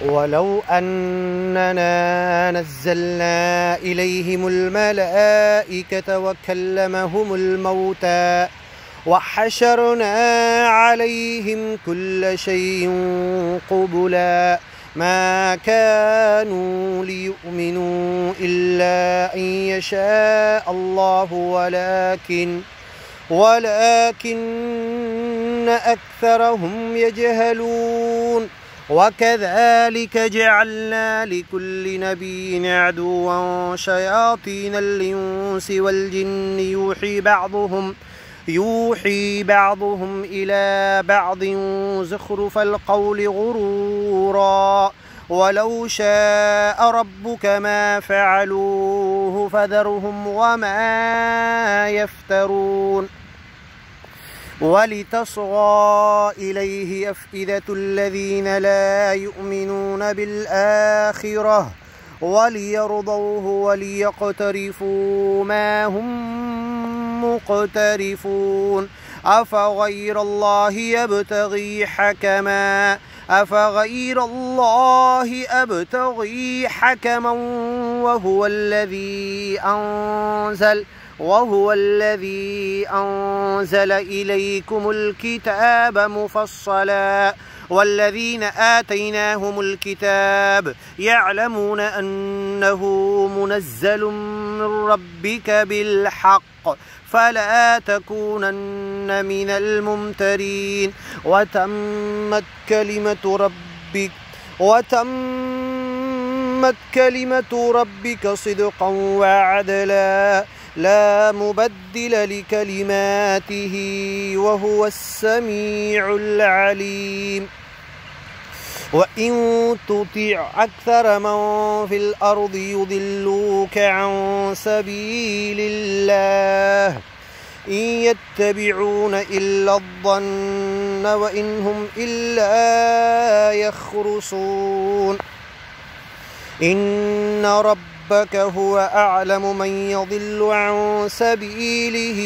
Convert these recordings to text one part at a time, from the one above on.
ولو أننا نزلنا إليهم الملائكة وكلمهم الموتى وحشرنا عليهم كل شيء قبلا ما كانوا ليؤمنوا إلا أن يشاء الله ولكن أكثرهم يجهلون. وكذلك جعلنا لكل نبي عدوا شياطين الإنس والجن يوحي بعضهم إلى بعض زخرف القول غرورا ولو شاء ربك ما فعلوه فذرهم وما يفترون. ولتصغى إليه أفئدة الذين لا يؤمنون بالآخرة وليرضوه وليقترفوا ما هم مقترفون. أفغير الله أبتغي حكما وهو الذي أنزل إليكم الكتاب مفصلا والذين آتيناهم الكتاب يعلمون أنه منزل من ربك بالحق فلا تكونن من الممترين. وتمت كلمة ربك صدقا وعدلا لا مبدل لكلماته وهو السميع العليم. وإن تطع أكثر من في الأرض يضلوك عن سبيل الله إن يتبعون إلا الظن وإن هم إلا يخرصون. إن ربك هو أعلم من يضل عن سبيله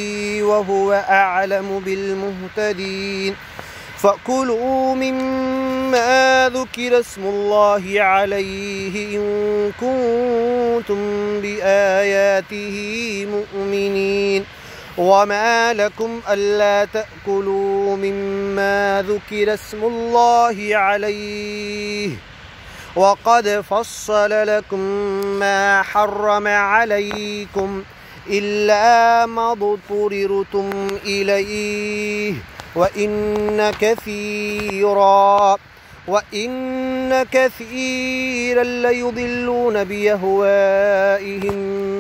وهو أعلم بالمهتدين. فكلوا مما ذكر اسم الله عليه إن كنتم بآياته مؤمنين. وما لكم ألا تأكلوا مما ذكر اسم الله عليه وقد فصل لكم ما حرم عليكم إلا ما اضطررتم إليه وإن كثيرا ليضلون بأهوائهم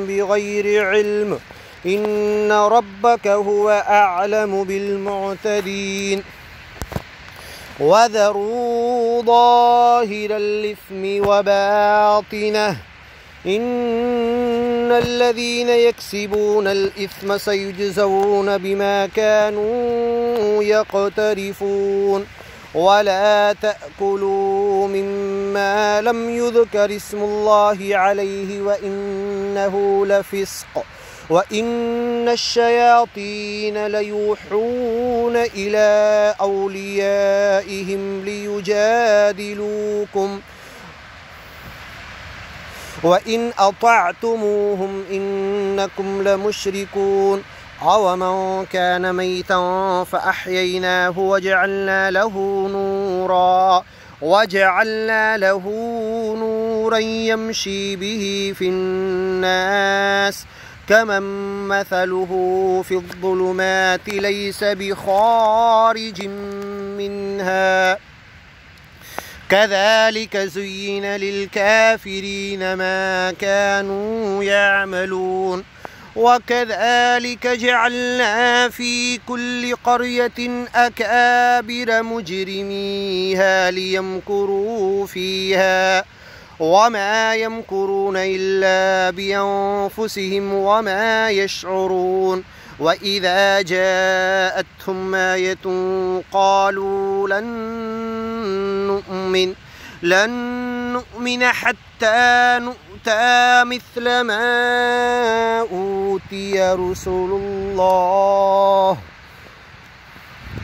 بغير علم إن ربك هو أعلم بالمعتدين. وذروا ظاهر الإثم وباطنه إن الذين يكسبون الإثم سيجزون بما كانوا يقترفون. ولا تأكلوا مما لم يذكر اسم الله عليه وإنه لفسق وإن الشياطين ليوحون إلى أوليائهم ليجادلوكم وإن أطعتموهم إنكم لمشركون. أومن كان ميتا فأحييناه وجعلنا له نورا يمشي به في الناس كمن مثله في الظلمات ليس بخارج منها كذلك زين للكافرين ما كانوا يعملون. وكذلك جعلنا في كل قرية أكابر مجرميها ليمكروا فيها وما يمكرون إلا بأنفسهم وما يشعرون. وإذا جاءتهم آية قالوا لن نؤمن حتى نؤتى مثل ما أوتي رسل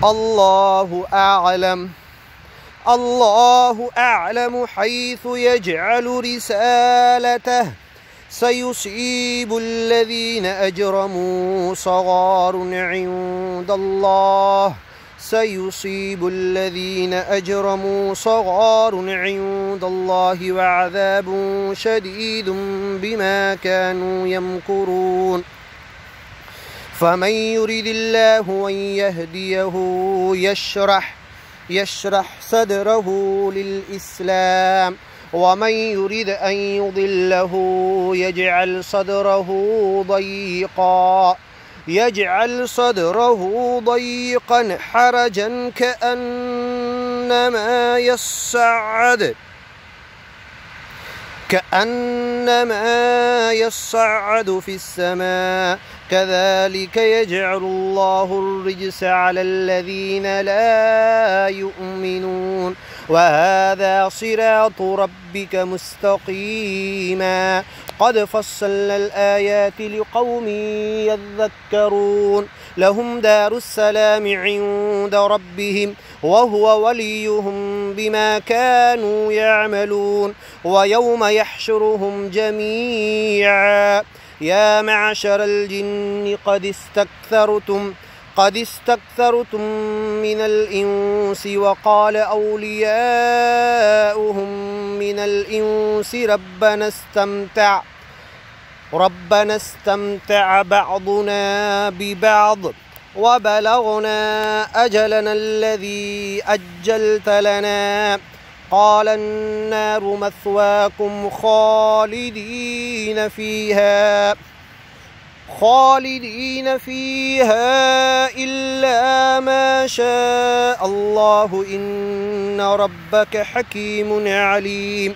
الله أعلم الله أعلم حيث يجعل رسالته سيصيب الذين أجرموا صغار عند الله سيصيب الذين أجرموا صغار عند الله وعذاب شديد بما كانوا يمكرون فمن يرد الله أن يهديه يشرح صدره للإسلام ومن يرد أن يضله يجعل صدره ضيقا حرجا كأنما يصعد في السماء كذلك يجعل الله الرجس على الذين لا يؤمنون وهذا صراط ربك مستقيما قد فصلنا الآيات لقوم يذكرون لهم دار السلام عند ربهم وهو وليهم بما كانوا يعملون ويوم يحشرهم جميعا يا معشر الجن قد استكثرتم من الإنس وقال أولياؤهم من الإنس ربنا استمتع بعضنا ببعض وبلغنا أجلنا الذي أجلت لنا قال النار مثواكم خالدين فيها إلا ما شاء الله إن ربك حكيم عليم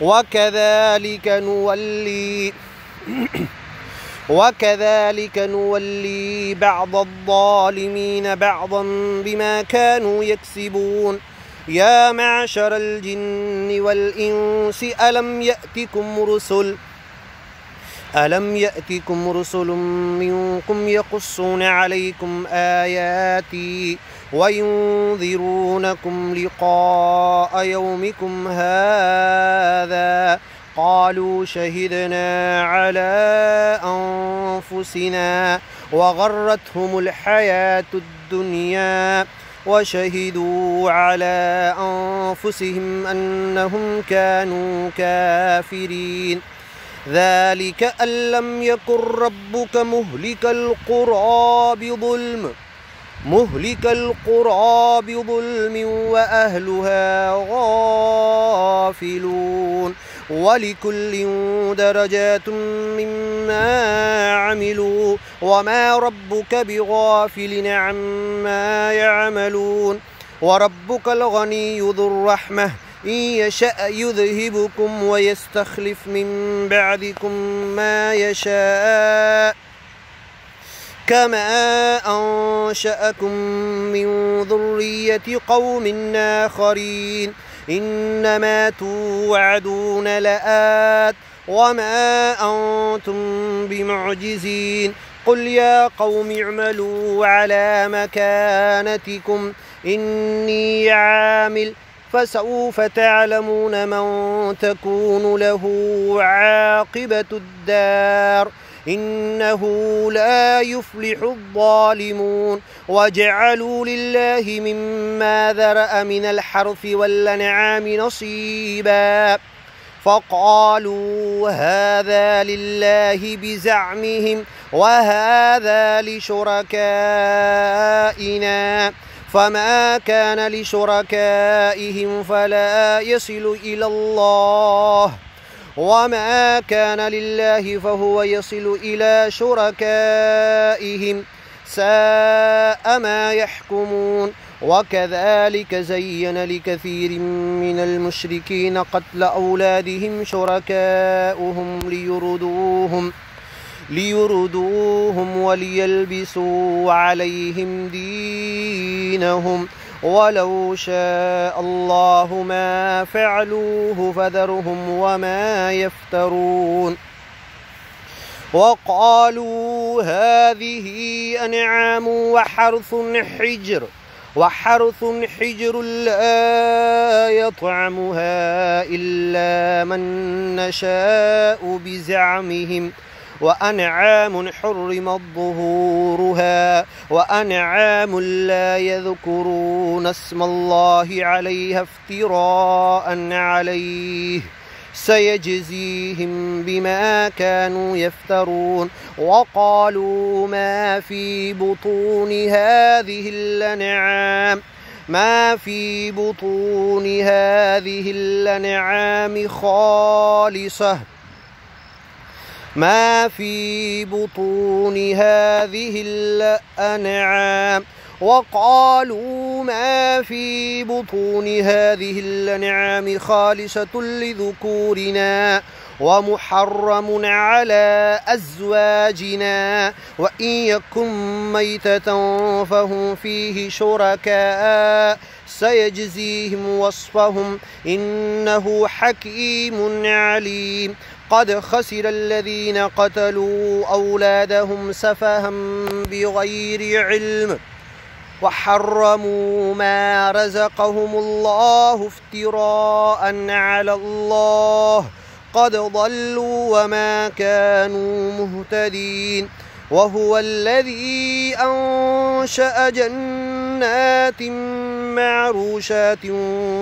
وكذلك نولي بعض الظالمين بعضا بما كانوا يكسبون يا معشر الجن والإنس ألم يأتكم رسل منكم يقصون عليكم آياتي وينذرونكم لقاء يومكم هذا قالوا شهدنا على أنفسنا وغرتهم الحياة الدنيا وشهدوا على أنفسهم أنهم كانوا كافرين ذلك أن لم يكن ربك مهلك القرى بظلم وأهلها غافلون ولكل درجات مما عملوا وما ربك بغافل عما يعملون وربك الغني ذو الرحمة إن يشأ يذهبكم ويستخلف من بعدكم ما يشاء كما أنشأكم من ذرية قوم آخرين إنما توعدون لآت وما أنتم بمعجزين قل يا قوم اعملوا على مكانتكم إني عامل فسوف تعلمون من تكون له عاقبة الدار إنه لا يفلح الظالمون وجعلوا لله مما ذرأ من الحرث والأنعام نصيبا فقالوا هذا لله بزعمهم وهذا لشركائنا فما كان لشركائهم فلا يصل إلى الله وما كان لله فهو يصل إلى شركائهم ساء ما يحكمون وكذلك زين لكثير من المشركين قتل أولادهم شركاؤهم ليردوهم وليلبسوا عليهم دينهم ولو شاء الله ما فعلوه فذرهم وما يفترون وقالوا هذه أنعام وحرث حجر وحرث حجر لا يطعمها إلا من نشاء بزعمهم وأنعام حرمت ظهورها وأنعام لا يذكرون اسم الله عليها افتراء عليه سيجزيهم بما كانوا يفترون وقالوا ما في بطون هذه الأنعام خالصة وقالوا ما في بطون هذه الأنعام خالصة لذكورنا ومحرم على أزواجنا وإن يكن ميتة فهم فيه شركاء سيجزيهم وصفهم إنه حكيم عليم قد خسر الذين قتلوا أولادهم سفها بغير علم وحرموا ما رزقهم الله افتراء على الله قد ضلوا وما كانوا مهتدين وهو الذي أنشأ جنات معروشات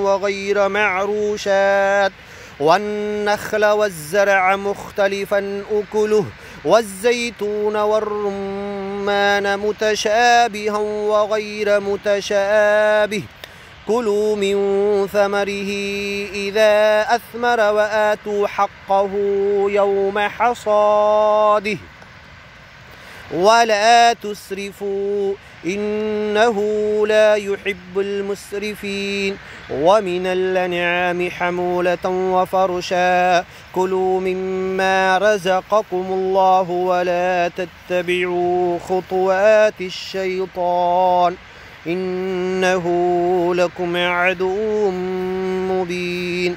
وغير معروشات والنخل والزرع مختلفا أكله والزيتون والرمان متشابها وغير متشابه كلوا من ثمره إذا أثمر وآتوا حقه يوم حصاده ولا تسرفوا إنه لا يحب المسرفين ومن الأنعام حمولة وفرشا كلوا مما رزقكم الله ولا تتبعوا خطوات الشيطان إنه لكم عدو مبين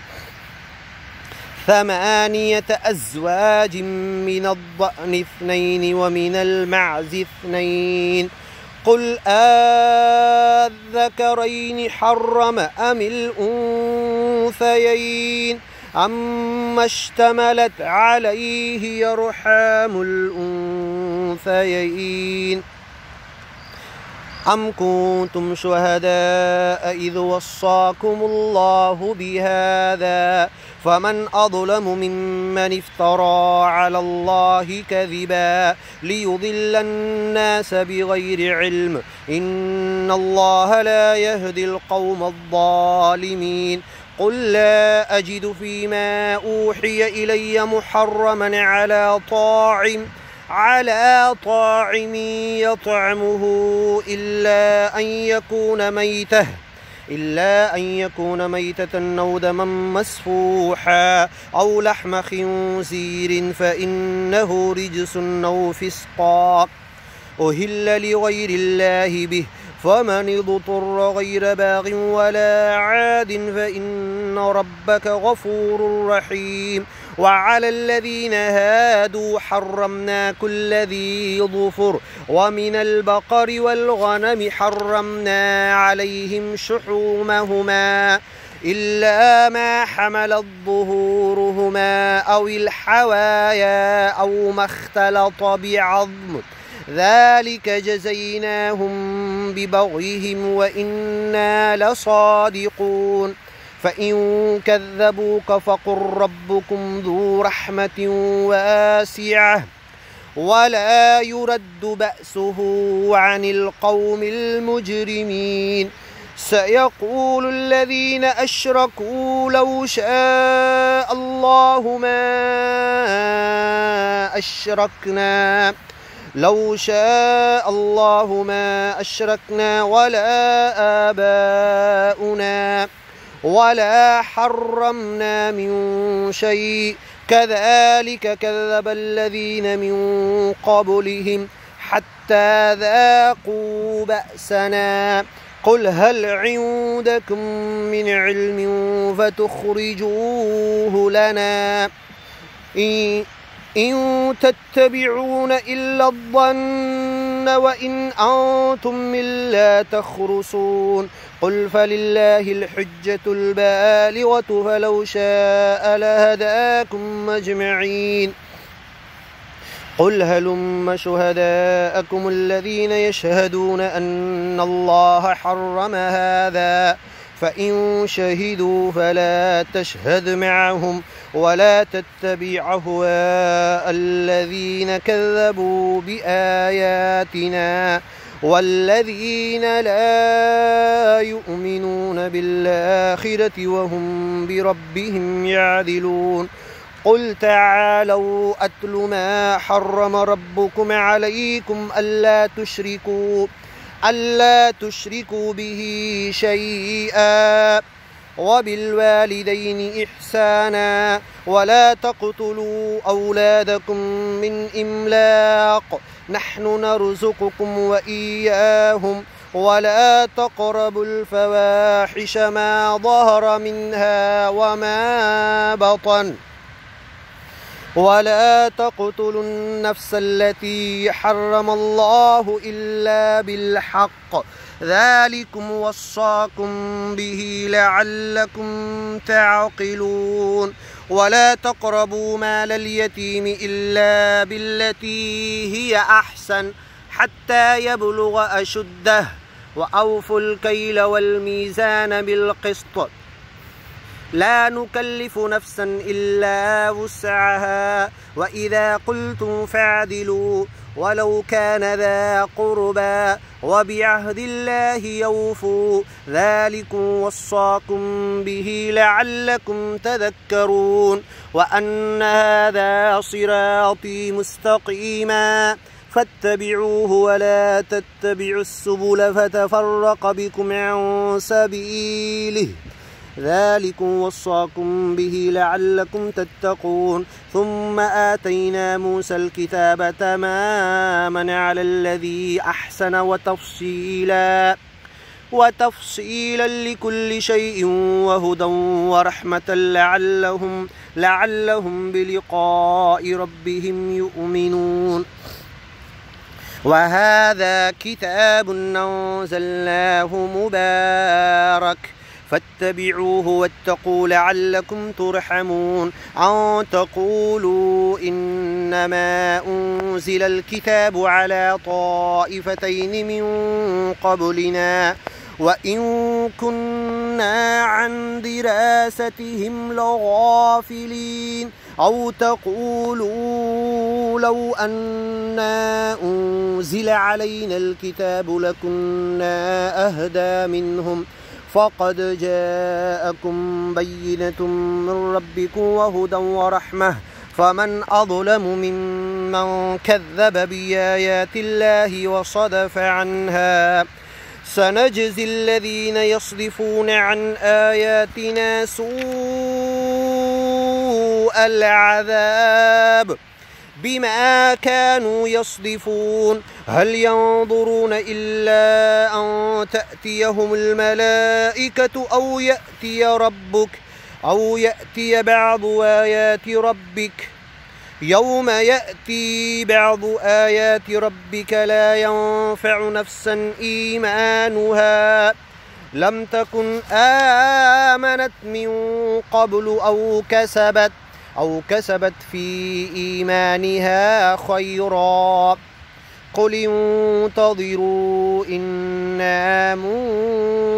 8 أزواج من الضأن 2 ومن المعز 2 قل أذكرين حرم أم الأنثيين أما اشتملت عليه أرحام الأنثيين أم كنتم شهداء إذ وصاكم الله بهذا فمن أظلم ممن افترى على الله كذبا ليضل الناس بغير علم إن الله لا يهدي القوم الظالمين قل لا أجد فيما أوحي إلي محرما على طاعم يطعمه إلا أن يكون ميتة أو دما مسفوحا أو لحم خنزير فإنه رجس أو فسقا أهل لغير الله به فمن اضطر غير باغ ولا عاد فإن ربك غفور رحيم وعلى الذين هادوا حرمنا كل ذي ظفر ومن البقر والغنم حرمنا عليهم شحومهما إلا ما حملت ظهورهما أو الحوايا أو ما اختلط بعظم ذلك جزيناهم ببغيهم وإنا لصادقون فإن كذبوك فقل ربكم ذو رحمة واسعة ولا يرد بأسه عن القوم المجرمين سيقول الذين أشركوا لو شاء الله ما أشركنا ولا آباؤنا ولا حرمنا من شيء كذلك كذب الذين من قبلهم حتى ذاقوا بأسنا قل هل عندكم من علم فتخرجوه لنا إن تتبعون إلا الظن وإن أنتم إلا تخرصون قل فلله الحجة البالغة فلو شاء لهداكم أجمعين قل هلم شهداءكم الذين يشهدون أن الله حرم هذا فإن شهدوا فلا تشهد معهم ولا تتبع أهواء الذين كذبوا بآياتنا والذين لا يؤمنون بالآخرة وهم بربهم يعدلون قل تعالوا أتل ما حرم ربكم عليكم ألا تشركوا به شيئا وبالوالدين إحسانا ولا تقتلوا أولادكم من إملاق نحن نرزقكم وإياهم ولا تقربوا الفواحش ما ظهر منها وما بطن ولا تقتلوا النفس التي حرم الله إلا بالحق ذلكم وصاكم به لعلكم تعقلون ولا تقربوا مال اليتيم إلا بالتي هي أحسن حتى يبلغ أشده وأوفوا الكيل والميزان بالقسط لا نكلف نفسا إلا وسعها وإذا قلتم فاعدلوا ولو كان ذا قربى وبعهد الله يوفوا ذلكم وصاكم به لعلكم تذكرون وأن هذا صراطي مستقيما فاتبعوه ولا تتبعوا السبل فتفرق بكم عن سبيله ذلكم وصاكم به لعلكم تتقون ثم آتينا موسى الكتاب تماما على الذي أحسن وتفصيلا لكل شيء وهدى ورحمة لعلهم بلقاء ربهم يؤمنون وهذا كتاب أنزلناه مبارك فاتبعوه واتقوا لعلكم ترحمون أن تقولوا إنما أنزل الكتاب على طائفتين من قبلنا وإن كنا عن دراستهم لغافلين أو تقولوا لو أنا أنزل علينا الكتاب لكنا أهدى منهم فقد جاءكم بينة من ربكم وهدى ورحمة فمن أظلم ممن كذب بآيات الله وصدف عنها سنجزي الذين يصدفون عن آياتنا سوء العذاب بما كانوا يصدفون هل ينظرون إلا أن تأتيهم الملائكة أو يأتي بعض آيات ربك يوم يأتي بعض آيات ربك لا ينفع نفسا إيمانها لم تكن آمنت من قبل أو كسبت في إيمانها خيرا قل انتظروا إنا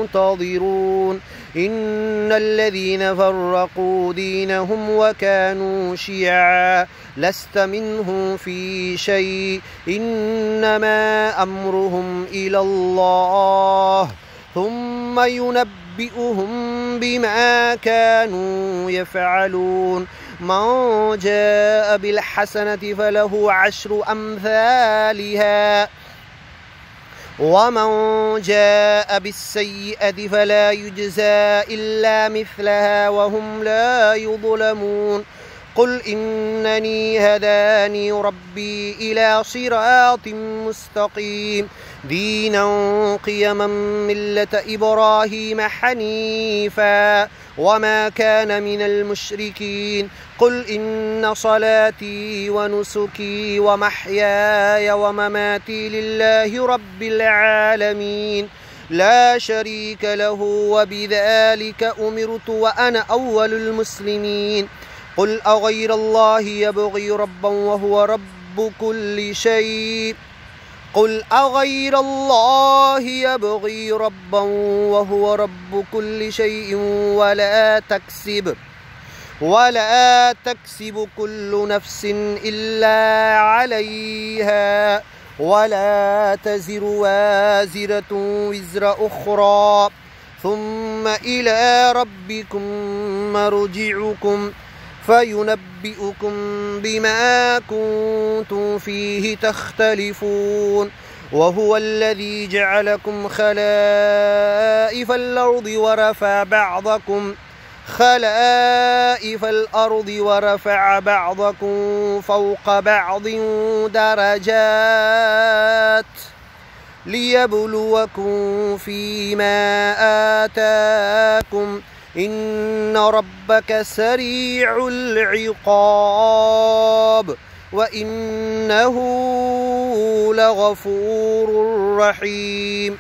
منتظرون إن الذين فرقوا دينهم وكانوا شيعا لست منهم في شيء إنما أمرهم إلى الله ثم ينبئهم بما كانوا يفعلون من جاء بالحسنة فله 10 أمثالها ومن جاء بالسيئة فلا يجزى إلا مثلها وهم لا يظلمون قل إنني هداني ربي إلى صراط مستقيم دينا قيما ملة إبراهيم حنيفا وما كان من المشركين قل إن صلاتي ونسكي ومحياي ومماتي لله رب العالمين لا شريك له وبذلك أمرت وأنا أول المسلمين قل أغير الله يبغي ربا وهو رب كل شيء قل أغير الله يبغي ربا وهو رب كل شيء ولا تكسب كل نفس إلا عليها ولا تزر وازرة وزر أخرى ثم إلى ربكم مرجعكم فينبئكم بما كنتم فيه تختلفون وهو الذي جعلكم خلائف الأرض ورفع بعضكم فوق بعض درجات ليبلوكم فيما آتاكم إن ربك سريع العقاب وإنه لغفور رحيم.